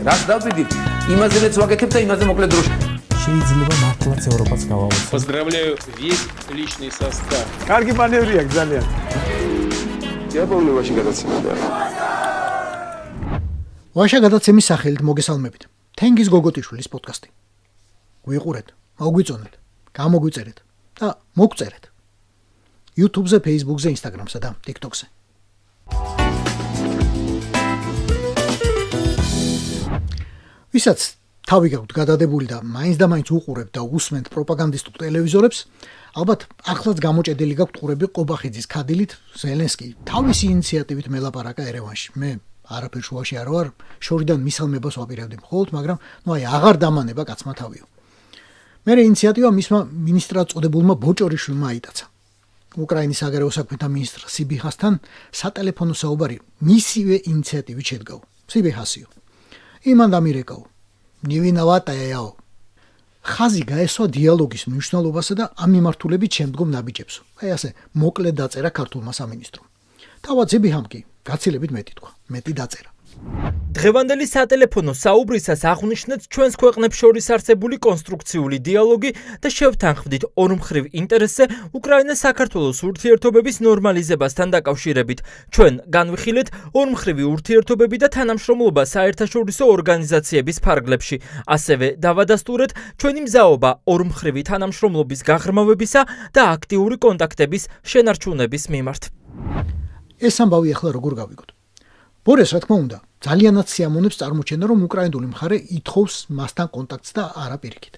რას დავდივით, იმაზეც ვაკეთებ და იმაზე მოკლედ დროში. შეიძლება მართლაც ევროპაც გავავოცოთ. Поздравляю весь личный состав. კარგი მანევრია ძალიან. დიაპოვნებაში გადაცემდა. ვაშა გადაცემის სახელით მოგესალმებით. თენგიზ გოგოტიშვილის პოდკასტი. გვიყურეთ, მოგვიწონეთ, გამოგვიწერეთ და მოგწერეთ. YouTube-ზე, Facebook-ზე, Instagram-სა და TikTok-ზე. ვისაც თავი გაქვთ გადადებული და მაინც და მაინც უყურებთ და უსმენთ პროპაგანდისტულ ტელევიზორებს, ალბათ ახლაც გამოჭედილი გაქვთ ყურები ყობახიძის ქადილით ზელენსკი თავისი ინიციატივით მელაპარაკა ერევანში. მე არაფერ შუაში არ ვარ, შორიდან მისალმებას ვაპირებდი მხოლოდ, მაგრამ აღარ დამანება კაცმა თავიო. მე ინიციატივა მისმა მინისტრად წოდებულმა ბოჭორიშვილმა აიტაცა. უკრაინის საგარეო საქმეთა მინისტრ სიბიჰასთან სატელეფონო საუბარი მისივე ინიციატივით შედგა. სიბიჰასიო. იმან დამირეკაო. ნივინავატაეო. ხაზი გაესვა დიალოგის მნიშვნელობასა და ამ მიმართულებით შემდგომ ნაბიჯებს. აი ასე მოკლედ დაწერა ქართულმა სამინისტრომ. თავად სიბიჰამ კი გაცილებით მეტი თქვა. მეტი დაწერა. დღევანდელი სატელეფონო საუბრისას აღვნიშნეთ ჩვენს ქვეყნებს შორის არსებული კონსტრუქციული დიალოგი და შევთანხმდით ორმხრივ ინტერესზე უკრაინა-საქართველოს ურთიერთობების ნორმალიზებასთან დაკავშირებით. ჩვენ განვიხილეთ ორმხრივი ურთიერთობები და თანამშრომლობა საერთაშორისო ორგანიზაციების ფარგლებში. ასევე დავადასტურეთ ჩვენი მზაობა ორმხრივი თანამშრომლობის გაღრმავებისა და აქტიური კონტაქტების შენარჩუნების მიმართ. ეს ამბავი ახლა როგორ გავიგოთ? ბორეს, რა თქმა უნდა, ძალიანაც სიამოვნებს წარმოჩენა, რომ უკრაინული მხარე ითხოვს მასთან კონტაქტს და არა პირიქით.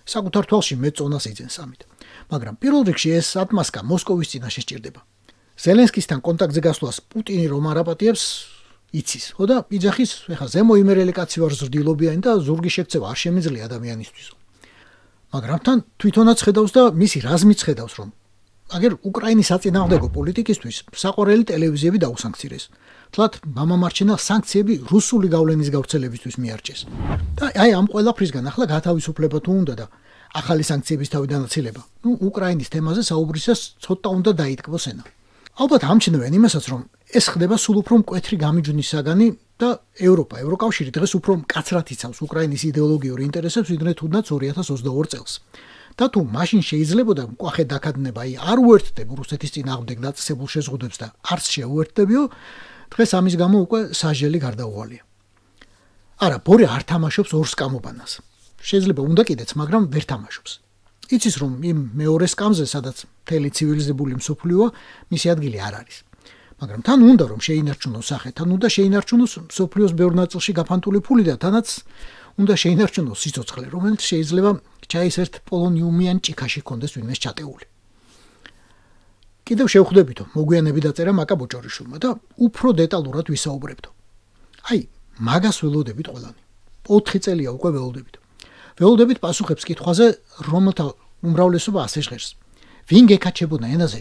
საკუთარ თვალში მე წონას იძენს ამით. მაგრამ პირველ რიგში ეს ატმასკა მოსკოვის წინაშე სჭირდება. ზელენსკისთან კონტაქტზე გასვლას პუტინი რომ არაპატიებს, იცის. ხო და იძახის, ეხა ზემო იმერელი კაცი ვარ ზრდილობიანი და ზურგი შეგწევა არ შემიძლია ადამიანისთვის. მაგრამ თან თვითონაც ხედავს და მისი რაზმიც ხედავს, რომ აგერ უკრაინის საწინააღმდეგო პოლიტიკისთვის საყვარელი ტელევიზიები დაუსანქცირეს. თლათ მამამარჩენელ სანქციები რუსული გავლენის გავრცელებისთვის მიარჩეს. და აი ამ ყველაფრისგან ახლა გათავისუფლება თუ უნდა და ახალი სანქციების თავიდანაცილება. უკრაინის თემაზე საუბრისას ცოტა უნდა დაიტკბოს ენა. ალბათ ამჩნევენ იმასაც, რომ ეს ხდება სულ უფრო მკვეთრი გამიჯვნის საგანი და ევროკავშირი დღეს უფრო მკაცრად იცავს უკრაინის იდეოლოგიური ინტერესებს, ვიდრე თუნდაც 2022 წელს. და თუ მაშინ შეიძლებოდა მკვახე დაქადნება, აი არ უერთდებ რუსეთის წინააღმდეგ დაწესებულ შეზღუდვებს და არც შეუერთდებიო, დღეს ამის გამო უკვე საჟელი გარდაუვალია. არა, ბორე არ თამაშობს ორ სკამობანას. შეიძლება უნდა კიდეც, მაგრამ ვერ თამაშობს. იცის რომ იმ მეორე სკამზე, სადაც მთელი ცივილიზებული მსოფლიოა, მისი ადგილი არ არის. მაგრამ თან უნდა რომ შეინარჩუნოს სახე, თან უნდა შეინარჩუნოს მსოფლიოს ბევრ ნაწილში გაფანტული ფული და თანაც უნდა შეინარჩუნოს სიცოცხლე, რომელიც შეიძლება ჩაისერთ პოლონიუმიან ჭიქაში კონდეს ვინმეს ჩატეული. კიდევ შევხვდებითო, მოგვიანები დაწერა მაკა ბოჭორიშვილმა და უფრო დეტალურად ვისაუბრებთო. აი, მაგას ველოდებით ყველანი. 4 წელია უკვე ველოდებით. ველოდებით პასუხებს კითხვაზე, რომელთა უმრავლესობა ასე ჟღერს. ვინ გეკაჩებოდა ენაზე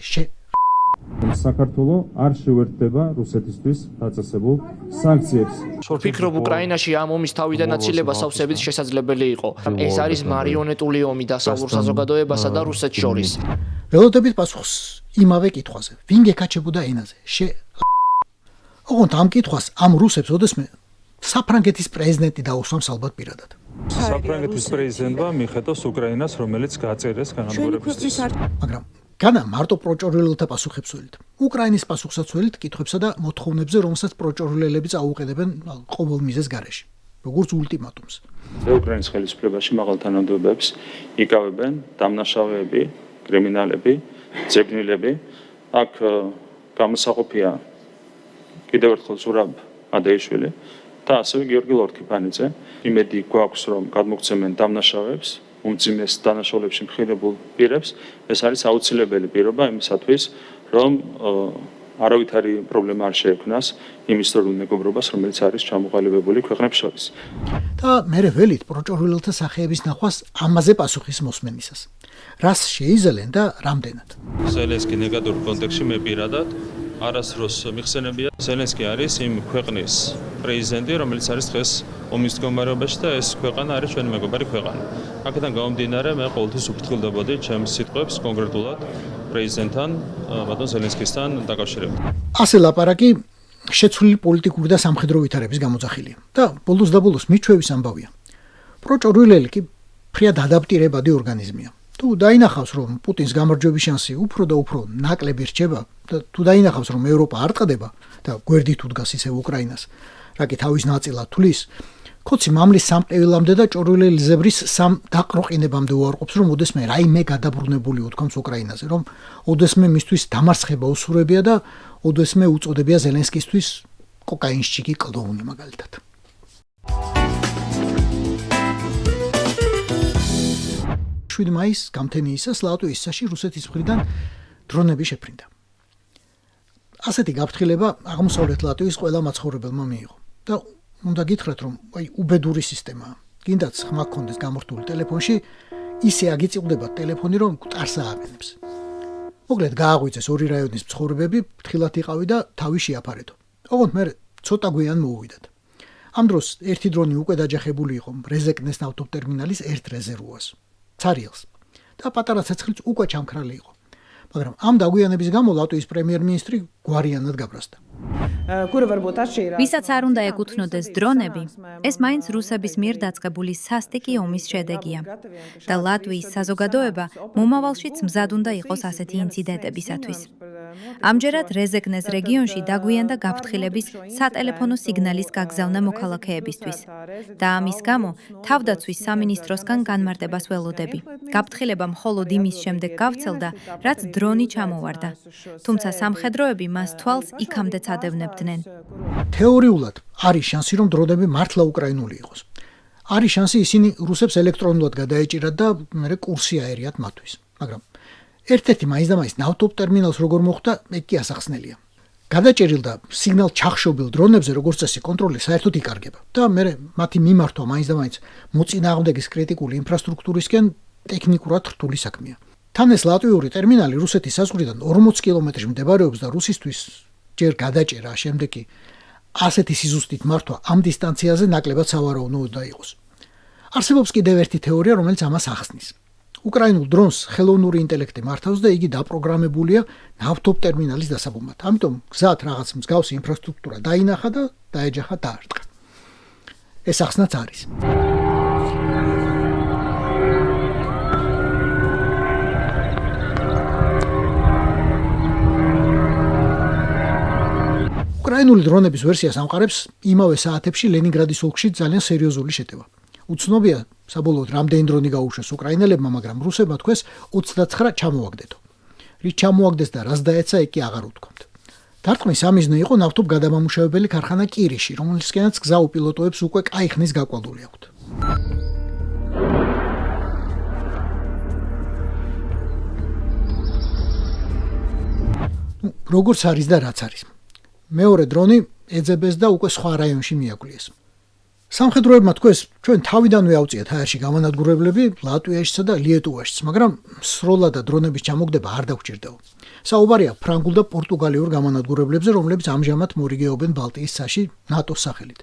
საქართველოს არ შეუერთდება რუსეთისთვის დაწესებულ სანქციებს. ვფიქრობ, უკრაინაში ამ ომის თავიდანაცილება სავსებით შესაძლებელი იყო. ეს არის მარიონეტული ომი დასავლურ საზოგადოებასა და რუსეთს შორის. ველოდებით პასუხს იმავე კითხვაზე. ვინ გეკაჩებოდა ენაზე? ოღონდ ამ კითხვას ამ რუსებს ოდესმე საფრანგეთის პრეზიდენტი დაუსვამს ალბათ პირადად. საფრანგეთის პრეზიდენტმა მიხედავს უკრაინას, რომელიც გაწერეს განადგურებისთვის. მაგრამ განა მარტო პროჭორილელთა პასუხებს ველით. უკრაინის პასუხსაც ველით კითხვებსა და მოთხოვნებზე, რომელსაც პროჭორილელები წაუყენებენ ყოველ მიზეზს გარეშე, როგორც ულტიმატუმს. უკრაინის ხელისუფლებაში მაღალ თანამდებობებს იკავებენ დამნაშავეები, კრიმინალები, ძებნილები. აქ გამოსაყოფია კიდევ ერთხელ ზურაბ ადეიშვილი და ასევე გიორგი ლორთქიფანიძე. იმედი გვაქვს, რომ გადმოგცემენ დამნაშავეებს, უმძიმეს დანაშაულებში მხილებულ პირებს. ეს არის აუცილებელი პირობა იმისათვის, რომ არავითარი პრობლემა არ შეექმნას იმ ისტორიულ მეგობრობას, რომელიც არის ჩამოყალიბებული ქვეყნებს შორის. და მე ველით პროჭორილელთა სახეების ნახვას ამაზე პასუხის მოსმენისას. რას შეიზელენ და რამდენად? ზელენსკი ნეგატიურ კონტექსტში მე პირადად არასდროს მიხსენებია. ზელენსკი არის იმ ქვეყნის პრეზიდენტი, რომელიც არის დღეს ომის მდგომარეობაში და ეს ქვეყანა არის ჩვენი მეგობარი ქვეყანა. აქედან გამომდინარე, მე ყოველთვის უფრთხილდებოდი ჩემს სიტყვებს კონკრეტულად პრეზიდენტთან, ბატონ ზელენსკისთან დაკავშირებით. ასე ლაპარაკი შეცვლილი პოლიტიკური და სამხედრო ვითარების გამოძახილია. და ბოლოს და ბოლოს მიჩვევის ამბავია. პროჭორვილელი კი ფრიად ადაპტირებადი ორგანიზმია. თუ დაინახავს, რომ პუტინს გამარჯვების შანსი უფრო და უფრო ნაკლები რჩება და თუ დაინახავს, რომ ევროპა არ ტყდება და გვერდით უდგას ისევ უკრაინას, რაკი თავის ნაწილად თulis, კოცი მამლის სამყევილამდე და ჭორვილელიზებრის სამ დაყროყინებამდე უარყოფს, რომ ოდესმე რაიმე გადაბრუნებული უთქვამს უკრაინაზე, რომ ოდესმე მისთვის დამარცხება უსურებია და ოდესმე უწოდებია ზელენსკისთვის კოკაინშჩიკი კლდოუნი მაგალითად. 7 მაისს გამთენიისას ლატვიის საში რუსეთის მხრიდან დრონები შეფრინდა. ასეთი გაფრთხილება აღმოსავლეთ ლატვიის ყველა მაცხოვრებელმა მიიღო და უნდა გითხრათ, რომ უბედური სისტემაა. გინდაც ხმა გქონდეს გამორთული ტელეფონში, ისე აგიწიყვდება ტელეფონი, რომ მკვდარს ააყენებს. მოკლედ გააღვიძეს ორი რაიონის მცხოვრებები, ფრთხილად იყავი და თავი შეაფარეთო. ოღონდ მე ცოტა გვიან მოუვიდათ. ამ დროს ერთი დრონი უკვე დაჯახებული იყო რეზეკნეს ავტოტერმინალის ერთ რეზერვუარს. ცარიელს და პატარა ცეცხლიც უკვე ჩამქრალი იყო. მაგრამ ამ დაგვიანების გამო ლატვიის პრემიერ-მინისტრი გვარიანად გაბრაზდა. ვისაც არ უნდა ეკუთვნოდეს დრონები, ეს მაინც რუსების მიერ დაწყებული სასტიკი ომის შედეგია და ლატვიის საზოგადოება მომავალშიც მზად უნდა იყოს ასეთი ინციდენტებისათვის. ამჯერად რეზეკნეს რეგიონში დაგვიანდა გაფრთხილების სატელეფონო სიგნალის გაგზავნა მოქალაქეებისთვის და ამის გამო თავდაცვის სამინისტროსგან განმარტებას ველოდები. გაფრთხილება მხოლოდ იმის შემდეგ გავრცელდა, რაც დრონი ჩამოვარდა. თუმცა სამხედროები მას თვალს იქამდეც ადევნებდნენ. თეორიულად არის შანსი, რომ დრონები მართლა უკრაინული იყოს. არის შანსი ისინი რუსებს ელექტრონულად გადაეჭირათ და მერე კურსი აერიათ მათთვის. მაგრამ ერთ-ერთი მაინც და მაინც ნავთობტერმინალს როგორ მოხვდა, ეგ კი ასახსნელია. გადაჭერილ და სიგნალ ჩახშობილ დრონებზე როგორც წესი კონტროლი საერთოდ იკარგება და მერე მათი მიმართვა მაინც და მაინც მოწინააღმდეგის კრიტიკული ინფრასტრუქტურისკენ ტექნიკურად რთული საქმეა. თან ეს ლატვიური ტერმინალი რუსეთის საზღვრიდან 40 კილომეტრში მდებარეობს და რუსისთვის ჯერ გადაჭერა, შემდეგ კი ასეთი სიზუსტით მართვა ამ დისტანციაზე ნაკლებად სავარაუდო უნდა იყოს. არსებობს კიდევ ერთი თეორია, რომელიც ამას ახსნის. უკრაინულ დრონს ხელოვნური ინტელექტი მართავს და იგი დაპროგრამებულია ნავთობტერმინალის დასაბამად. ამიტომ გზად რაღაც მსგავსი ინფრასტრუქტურა დაინახა და დაეჯახა დაარტყა. ეს ახსნაც არის. უკრაინული დრონების ვერსიას ამყარებს იმავე საათებში ლენინგრადის ოლქში ძალიან სერიოზული შეტევა. უცნობია საბოლოოდ რამდენი დრონი გაუშვეს უკრაინელებმა, მაგრამ რუსებმა თქვეს 29 ჩამოაგდეთო. რით ჩამოაგდეს და რას დაეცა, ეგ კი აღარ უთქვამთ. დარტყმის ამიზნე იყო ნავთობ გადამამუშავებელი ქარხანა კირიში, რომელისკენაც გზა უპილოტოებს უკვე კაი ხნის გაკვალული აქვთ. როგორც არის და რაც არის. მეორე დრონი ეძებეს და უკვე სხვა რაიონში მიაგვლიეს. სამხედროებმა თქვეს, ჩვენ თავიდანვე ავწიეთ აერში გამანადგურებლები ლატვიაშსა და ლიეტუვაშიც, მაგრამ სრულად და დრონების ჩამოგდება არ დაგვჭირდაო. საუბარია ფრანგულ და პორტუგალიურ გამანადგურებლებზე, რომლებიც ამჟამად მორიგეობენ ბალტიის ცაში ნატოს სახელით.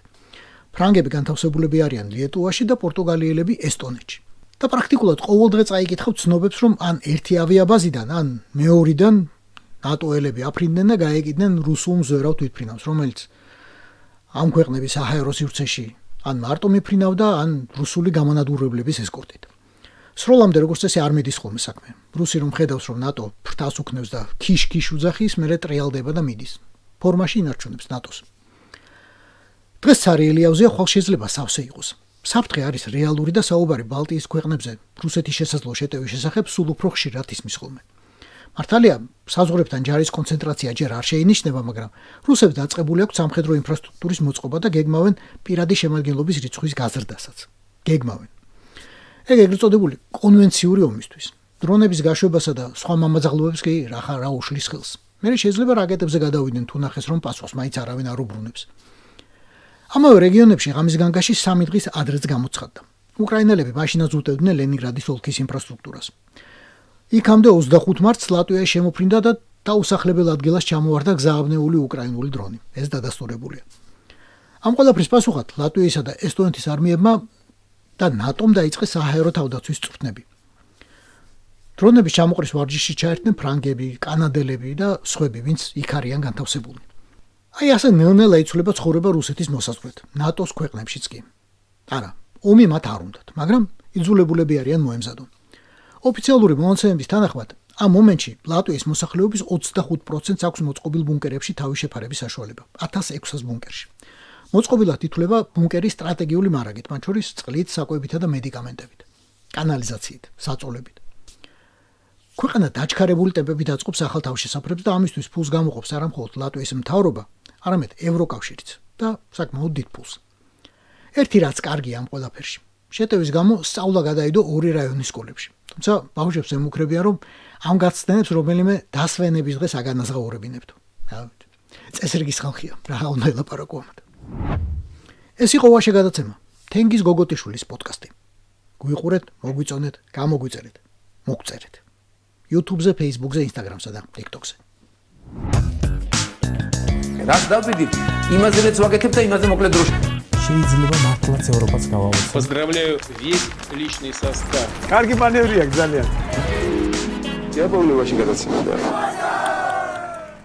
ფრანგები განთავსებულები არიან ლიეტუვაში და პორტუგალიელები ესტონეთში. და პრაქტიკულად ყოველ დღე წაიკითხავთ ცნობებს, რომ ან ერთი ავიაბაზიდან, ან მეორიდან ნატოელები აფრინდნენ და გაეკიდნენ რუსულ მზვერავ თვითმფრინავს, რომელიც ამ ქვეყნების საჰაერო სივრცეში ან მარტო მიფრინავდა, ან რუსული გამანადგურებლების ესკორტით. სროლამდე როგორც წესი არ მიდის ხოლმე საქმე. რუსი რომ ხედავს, რომ ნატო ფრთას უქნევს და ქიშ-ქიშ უძახის, მერე ტრიალდება და მიდის. ფორმაში ინარჩუნებს ნატოს. დღეს ცარიელიავზეა ხვალ შეიძლება სავსე იყოს. საფრთხე არის რეალური და საუბარი ბალტიის ქვეყნებზე რუსეთის შესაძლო შეტევის შესახებ სულ უფრო ხშირად ისმის ხოლმე. მართალია, საზღვრებთან ჯარის კონცენტრაცია ჯერ არ შეინიშნება, მაგრამ რუსებს დაწყებული აქვს სამხედრო ინფრასტრუქტურის მოწყობა და გეგმავენ პირადი შემადგენლობის რიცხვის გაზრდასაც. გეგმავენ. ეგ ეგრეთ წოდებული კონვენციური ომისთვის. დრონების გაშვებასა და სხვა მამაძაღლობებს კი რა უშლის ხელს. მე შეიძლება რაკეტებზე გადავიდნენ თუ ნახეს, რომ პასუხს მაინც არავინ არ უბრუნებს. ამავე რეგიონებში ღამის განგაში 3 დღის ადრეც გამოცხადდა. უკრაინელები მაშინაც უტევდნენ ლენინგრადის ოლქის ინფრასტრუქტურას. იქამდე 25 მარტს ლატვიაში შემოფრინდა და დაუსახლებელ ადგილას ჩამოვარდა გზააბნეული უკრაინული დრონი. ეს დადასტურებულია. ამ ყველაფრის პასუხად ლატვიისა და ესტონეთის არმიებმა და ნატომ დაიწყეს საჰაერო თავდაცვის წვრთნები. დრონების ჩამოყრის ვარჯიშში ჩაერთნენ ფრანგები, კანადელები და სხვები, ვინც იქ არიან განთავსებული. აი ასე ნელ-ნელა იცვლება ცხოვრება რუსეთის მოსაზღვრედ, ნატოს ქვეყნებშიც კი. არა, ომი მათ არ უნდათ, მაგრამ იძულებულები არიან მოემზადონ. ოფიციალური მონაცემების თანახმად, ამ მომენტში ლატვიის მოსახლეობის 25%-ს აქვს მოწყობილ ბუნკერებში თავის შეფარების საშუალება, 1600 ბუნკერში. მოწყობილად ითვლება ბუნკერის სტრატეგიული მარაგით, მათ შორის წყლით, საკვებითა და მედიკამენტებით, კანალიზაციით, საწოლებით. ქვეყანა დაჩქარებული ტემპებით აწყობს ახალ თავშესაფრებს და ამისთვის ფულს გამოყოფს არა მხოლოდ ლატვიის მთავრობა, არამედ ევროკავშირიც და საკმაოდ დიდ ფულს. ერთი რაც კარგია ამ ყველაფერში. შეტევის გამო სწავლა გადაიდო 2 რაიონის სკოლებში. თუმცა ბავშვებს ემუქრებიან, რომ ამ გაცდენებს რომელიმე დასვენების დღეს აგანაზღაურებინებთ. წესრიგის ხალხია, რა უნდა ელაპარაკო ამათ. ეს იყო ვაშე გადაცემა. თენგიზ გოგოტიშვილის პოდკასტი. გვიყურეთ, მოგვიწონეთ, გამოგვიწერეთ, მოგწერეთ. YouTube-ზე, Facebook-ზე, Instagram-სა და TikTok-ზე. რას დავიდით? იმაზე რაც ვაკეთებ და იმაზე მოკლედ დროში. შეიძლება მართლაც ევროპაც გავაუწყო. Поздравляю весь личный состав. Я помню, очень гадаться.